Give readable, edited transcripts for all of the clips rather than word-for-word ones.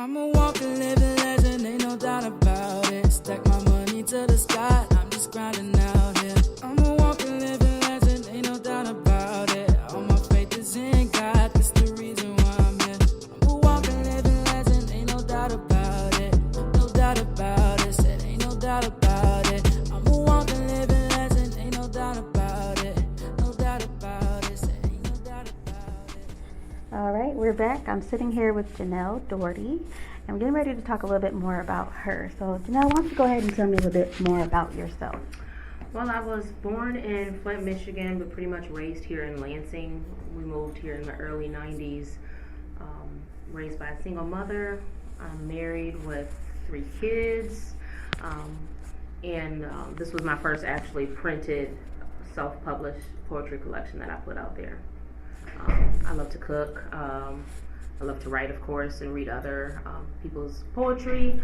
I'm a walking, living legend, ain't no doubt about it. Stack my money to the sky, I'm just grinding out here. I'm a walking, living legend, ain't no doubt about it. All my faith is in God, that's the reason why I'm here. I'm a walking, living legend, ain't no doubt about it. No doubt about it, said ain't no doubt about it. I'm a walking, living legend, ain't no doubt about it. No doubt about it, said ain't no doubt about it. All right, we're back. I'm sitting here with Genell Dorty, and we're getting ready to talk a little bit more about her. So, Genell, why don't you go ahead and tell me a little bit more about yourself? Well, I was born in Flint, Michigan, but pretty much raised here in Lansing. We moved here in the early 90s, raised by a single mother. I'm married with 3 kids, and this was my first actually printed, self-published poetry collection that I put out there. I love to cook. I love to write, of course, and read other people's poetry,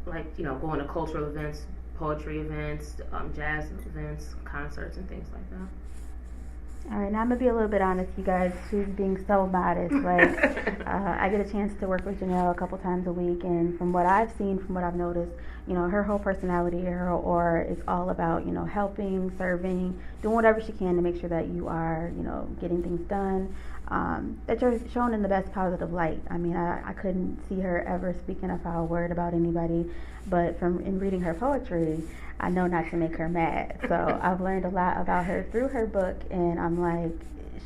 like, going to cultural events, poetry events, jazz events, concerts, and things like that. All right, now I'm going to be a little bit honest, you guys. She's being so modest. Like, I get a chance to work with Genell a couple times a week, and from what I've seen, from what I've noticed, her whole personality, her whole aura is all about, helping, serving, doing whatever she can to make sure that you are, getting things done, that you're shown in the best positive light. I mean, I couldn't see her ever speaking a foul word about anybody, but in reading her poetry, I know not to make her mad. So I've learned a lot about her through her book, and I'm like,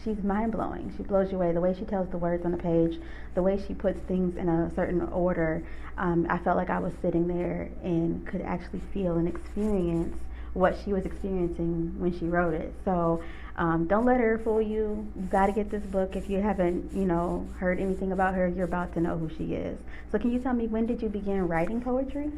she's mind-blowing. She blows you away. The way she tells the words on the page, the way she puts things in a certain order, I felt like I was sitting there and could actually feel and experience what she was experiencing when she wrote it. So don't let her fool you. You got to get this book. If you haven't, heard anything about her, you're about to know who she is. So can you tell me, when did you begin writing poetry?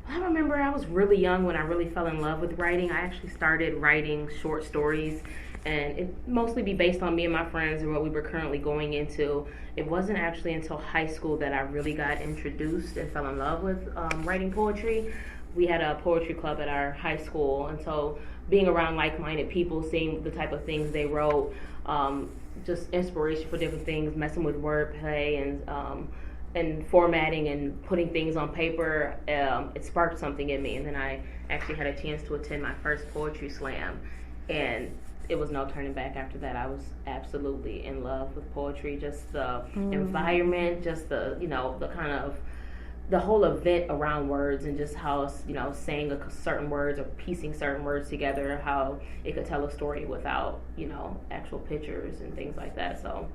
I remember I was really young when I really fell in love with writing. I actually started writing short stories, and it mostly be based on me and my friends and what we were currently going into. It wasn't actually until high school that I really got introduced and fell in love with writing poetry. We had a poetry club at our high school, and so being around like-minded people, seeing the type of things they wrote, just inspiration for different things, messing with wordplay and formatting and putting things on paper, it sparked something in me. And then I actually had a chance to attend my first poetry slam, and it was no turning back after that. I was absolutely in love with poetry, just the environment, just the kind of the whole event around words, and just how, saying certain words or piecing certain words together, how it could tell a story without, actual pictures and things like that. So,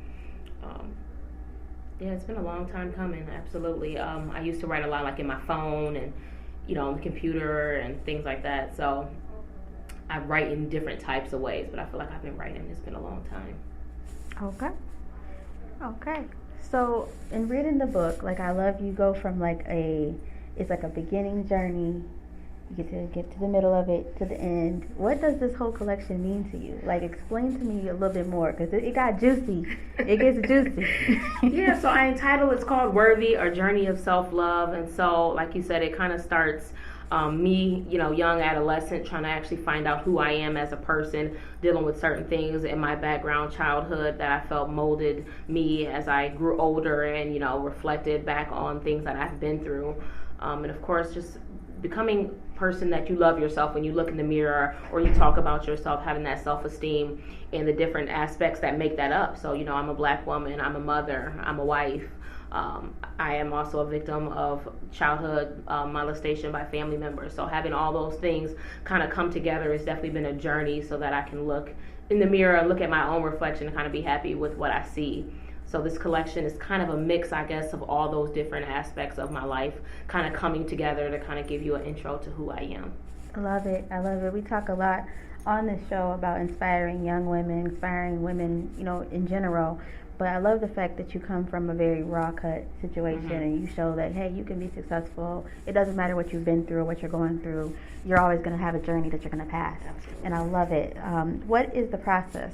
yeah, it's been a long time coming, absolutely. I used to write a lot, like in my phone and, on the computer and things like that. So I write in different types of ways, but I feel like I've been writing, it's been a long time. Okay. So in reading the book, like, I love you go from it's like a beginning journey. You get to the middle of it, to the end. What does this whole collection mean to you? Like, explain to me a little bit more, because it got juicy. It gets juicy. Yeah, so I entitled, it's called Worthy, A Journey of Self-Love. And so, like you said, it kind of starts me, young adolescent, trying to actually find out who I am as a person, dealing with certain things in my background, childhood, that I felt molded me as I grew older, and, reflected back on things that I've been through. And of course, just becoming person that you love yourself when you look in the mirror, or you talk about yourself, having that self-esteem and the different aspects that make that up. So, I'm a Black woman, I'm a mother, I'm a wife. I am also a victim of childhood molestation by family members. So having all those things kind of come together has definitely been a journey, so that I can look in the mirror and look at my own reflection and kind of be happy with what I see. So this collection is kind of a mix, I guess, of all those different aspects of my life kind of coming together to kind of give you an intro to who I am. I love it. We talk a lot on this show about inspiring young women, inspiring women, in general. But I love the fact that you come from a very raw cut situation, and you show that, hey, you can be successful. It doesn't matter what you've been through or what you're going through. You're always going to have a journey that you're going to pass. Absolutely. And I love it. What is the process?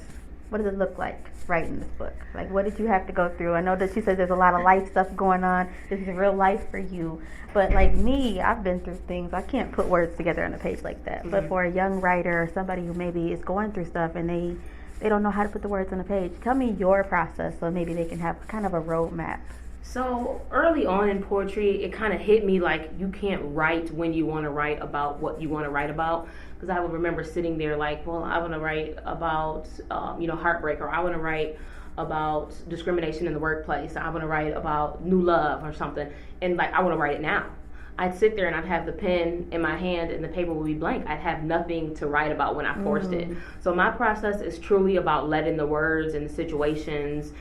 What does it look like writing this book? Like, what did you have to go through? I know that she says there's a lot of life stuff going on. This is real life for you. But like me, I've been through things. I can't put words together on a page like that. But for a young writer or somebody who maybe is going through stuff and they don't know how to put the words on a page, tell me your process so maybe they can have kind of a roadmap So early on in poetry, it kind of hit me like you can't write when you want to write about what you want to write about. Because I would remember sitting there like, well, I want to write about, heartbreak, or I want to write about discrimination in the workplace. I want to write about new love or something. And like, I want to write it now. I'd sit there and I'd have the pen in my hand and the paper would be blank. I'd have nothing to write about when I forced it. So my process is truly about letting the words and the situations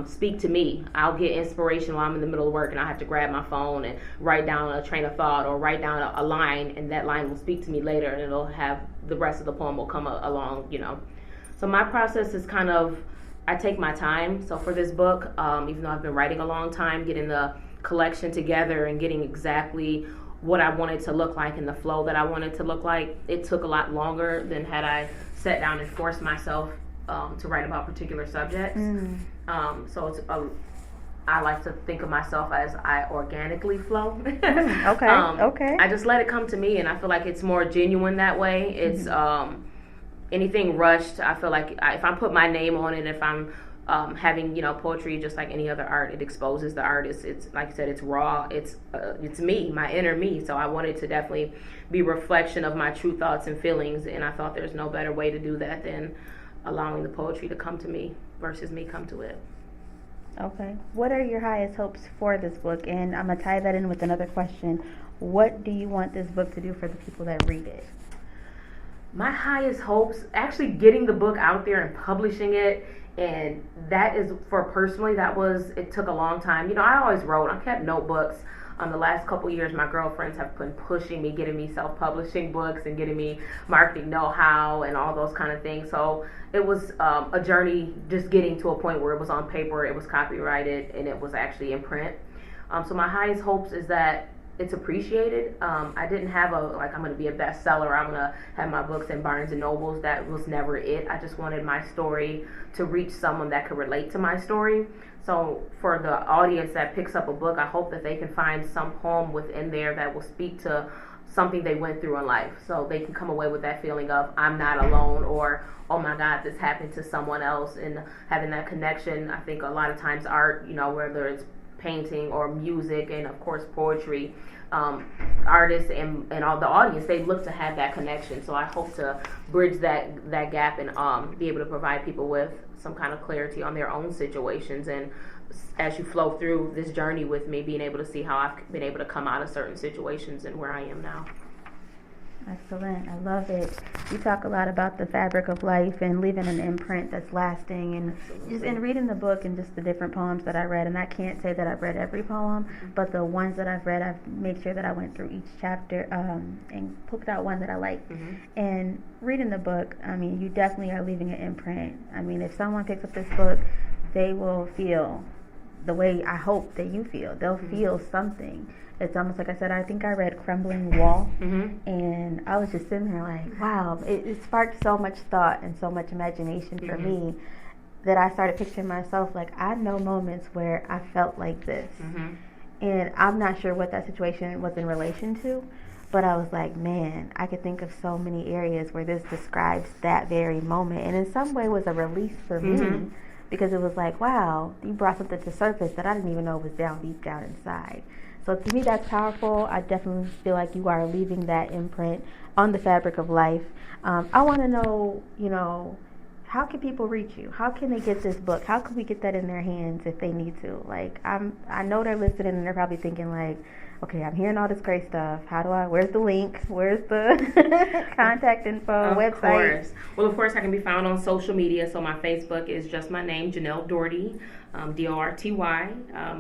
speak to me. I'll get inspiration while I'm in the middle of work and I have to grab my phone and write down a train of thought or write down a line, and that line will speak to me later, and it'll have the rest of the poem will come along, So my process is kind of, I take my time. So for this book, even though I've been writing a long time, getting the collection together and getting exactly what I wanted to look like and the flow that I wanted to look like, it took a lot longer than had I sat down and forced myself to write about particular subjects. So it's I like to think of myself as I organically flow. Okay. I just let it come to me, and I feel like it's more genuine that way. It's anything rushed, I feel like if I put my name on it, if I'm having poetry, just like any other art, it exposes the artist. It's like I said, it's raw. It's me, my inner me. So I wanted to definitely be a reflection of my true thoughts and feelings, and I thought there's no better way to do that than allowing the poetry to come to me versus me come to it. Okay. What are your highest hopes for this book? And I'm gonna tie that in with another question. What do you want this book to do for the people that read it? My highest hopes, actually getting the book out there and publishing it. And that is, it took a long time. I always wrote. I kept notebooks. The last couple years, my girlfriends have been pushing me, getting me self-publishing books and getting me marketing know-how and all those kind of things. So it was a journey just getting to a point where it was on paper, it was copyrighted, and it was actually in print. So my highest hopes is that it's appreciated. I didn't have I'm going to be a bestseller. I'm going to have my books in Barnes and Nobles. That was never it. I just wanted my story to reach someone that could relate to my story. So for the audience that picks up a book, I hope that they can find some poem within there that will speak to something they went through in life. So they can come away with that feeling of, I'm not alone, or, oh my God, this happened to someone else. And having that connection, I think a lot of times art, whether it's painting or music and of course poetry, artists and all the audience, they look to have that connection. So I hope to bridge that gap and be able to provide people with some kind of clarity on their own situations, and as you flow through this journey with me, being able to see how I've been able to come out of certain situations and where I am now. Excellent. I love it. You talk a lot about the fabric of life and leaving an imprint that's lasting, and just in reading the book and just the different poems that I read, and I can't say that I've read every poem, but the ones that I've read, I've made sure that I went through each chapter and picked out one that I liked. And reading the book, you definitely are leaving an imprint. If someone picks up this book, they will feel the way I hope that you feel. They'll feel something. It's almost like I said, I think I read Crumbling Wall, and I was just sitting there like, wow, it sparked so much thought and so much imagination for me that I started picturing myself like, I know moments where I felt like this. And I'm not sure what that situation was in relation to, but I was like, man, I could think of so many areas where this describes that very moment, and in some way was a release for me, because it was like, wow, you brought something to surface that I didn't even know was deep down inside. So to me, that's powerful. I definitely feel like you are leaving that imprint on the fabric of life. I want to know, how can people reach you? How can they get this book? How can we get that in their hands if they need to? Like, I know they're listening and they're probably thinking like, okay, I'm hearing all this great stuff. Where's the link? Where's the contact info, website? Of course. Well, of course, I can be found on social media. So my Facebook is just my name, Genell Dorty, Dorty. My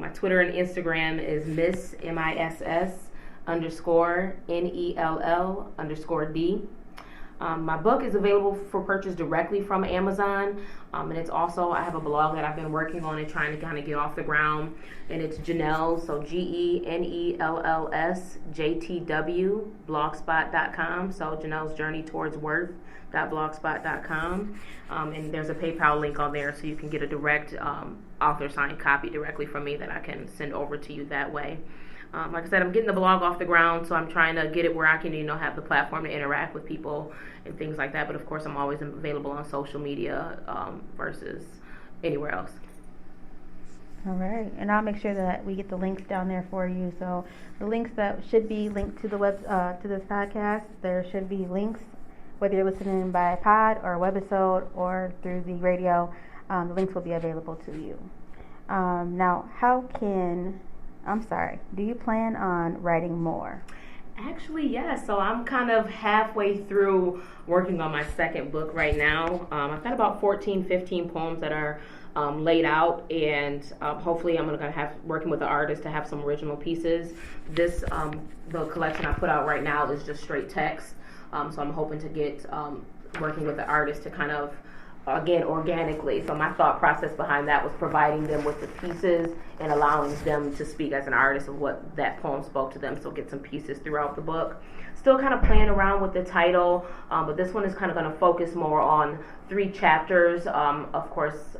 Twitter and Instagram is Miss MISS_NELL_D. My book is available for purchase directly from Amazon, and it's also, I have a blog that I've been working on and trying to kind of get off the ground, and it's Genell, so GENELLS JTW blogspot.com, so Genell's Journey Towards Worth.blogspot.com, and there's a PayPal link on there, so you can get a direct author signed copy directly from me that I can send over to you that way. Like I said, I'm getting the blog off the ground, so I'm trying to get it where I can, have the platform to interact with people and things like that. But of course, I'm always available on social media versus anywhere else. All right, and I'll make sure that we get the links down there for you. So the links that should be linked to the web to this podcast, there should be links, whether you're listening by a pod or a webisode or through the radio. The links will be available to you. Now, do you plan on writing more? Actually, yes. So I'm kind of halfway through working on my second book right now. I've got about 14, 15 poems that are laid out, and hopefully I'm going to have working with the artist to have some original pieces. This the collection I put out right now is just straight text, so I'm hoping to get working with the artist to kind of again organically. So my thought process behind that was providing them with the pieces and allowing them to speak as an artist of what that poem spoke to them, so get some pieces throughout the book. Still kind of playing around with the title, but this one is kind of going to focus more on 3 chapters. Of course,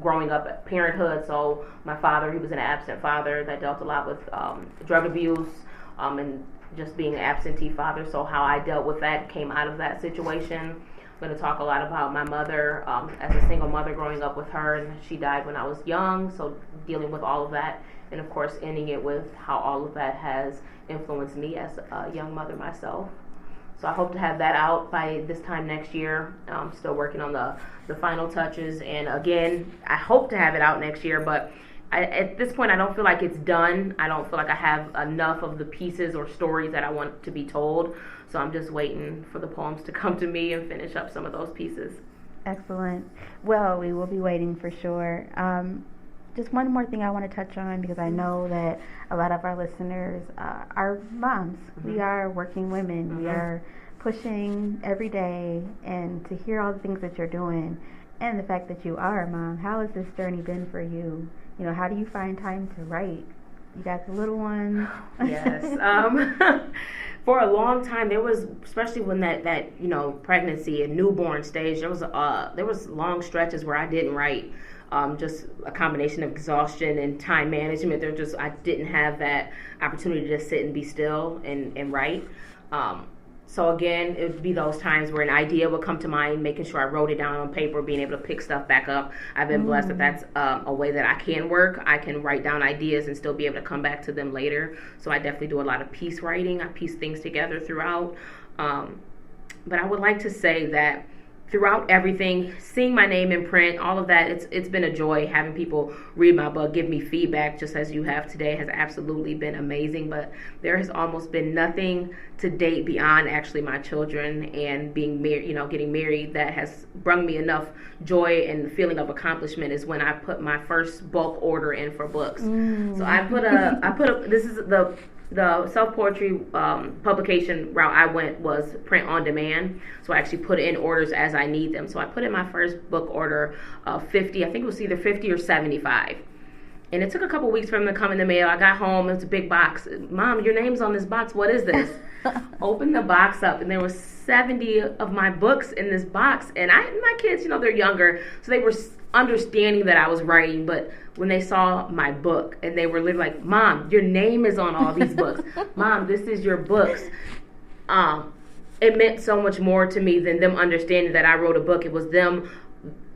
growing up at parenthood. So my father, he was an absent father that dealt a lot with drug abuse and just being an absentee father. So how I dealt with that came out of that situation. I'm going to talk a lot about my mother as a single mother growing up with her, and she died when I was young, so dealing with all of that, and of course ending it with how all of that has influenced me as a young mother myself. So I hope to have that out by this time next year. I'm still working on the final touches, and again, I hope to have it out next year, but at this point I don't feel like it's done. I don't feel like I have enough of the pieces or stories that I want to be told, so I'm just waiting for the poems to come to me and finish up some of those pieces. Excellent. Well, we will be waiting for sure. Just one more thing I want to touch on, because I know that a lot of our listeners are moms. Mm-hmm. We are working women. Mm-hmm. We are pushing every day, and to hear all the things that you're doing and the fact that you are a mom, how has this journey been for you? You know, how do you find time to write? You got the little ones. Yes. For a long time, there was, especially when that pregnancy and newborn stage, there was long stretches where I didn't write. Just a combination of exhaustion and time management. I didn't have that opportunity to sit and be still and write. So again, it would be those times where an idea would come to mind, making sure I wrote it down on paper, being able to pick stuff back up. I've been blessed that that's a way that I can work. I can write down ideas and still be able to come back to them later. So I definitely do a lot of piece writing. I piece things together throughout. But I would like to say that throughout everything, seeing my name in print, all of that, it's been a joy. Having people read my book, give me feedback, just as you have today, has absolutely been amazing. But there has almost been nothing to date beyond actually my children and being married, getting married, that has brought me enough joy and the feeling of accomplishment is when I put my first bulk order in for books. So I put a this is the self-poetry publication route I went was print on demand. So I actually put in orders as I need them. So I put in my first book order of 50, I think it was either 50 or 75. And it took a couple weeks for them to come in the mail. I got home, it was a big box. Mom, your name's on this box, what is this? Opened the box up, and there was 70 of my books in this box. And my kids, they're younger, so they were understanding that I was writing, but when they saw my book, and they were literally like, Mom, your name is on all these books. Mom, this is your books. It meant so much more to me than them understanding that I wrote a book. It was them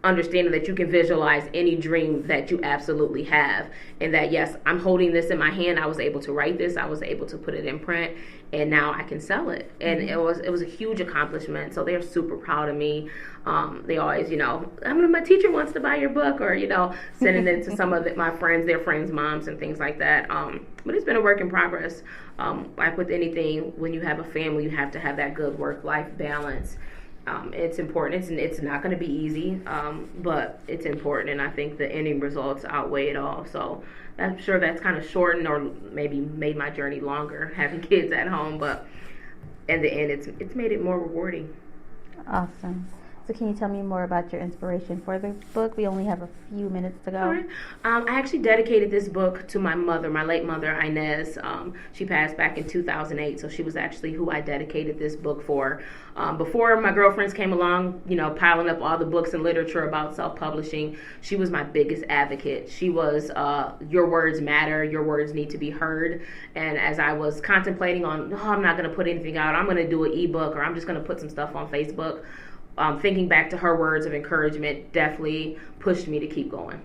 understanding that you can visualize any dream that you absolutely have, and that yes, I'm holding this in my hand. I was able to write this, I was able to put it in print, and now I can sell it. And it was a huge accomplishment. So they're super proud of me. They always, my teacher wants to buy your book, or sending it to some of my friends, their friends' moms, and things like that. But it's been a work in progress. Like with anything, when you have a family, you have to have that good work-life balance. It's important. It's not going to be easy, but it's important, and I think the ending results outweigh it all. So I'm sure that's kind of shortened or maybe made my journey longer having kids at home, but in the end, it's made it more rewarding. Awesome. So can you tell me more about your inspiration for the book? We only have a few minutes to go. All right. I actually dedicated this book to my mother, my late mother, Inez. She passed back in 2008, so she was actually who I dedicated this book for. Before my girlfriends came along, piling up all the books and literature about self-publishing, she was my biggest advocate. She was, your words matter, your words need to be heard. And as I was contemplating on, I'm not going to put anything out, I'm going to do an ebook, or I'm just going to put some stuff on Facebook, thinking back to her words of encouragement definitely pushed me to keep going.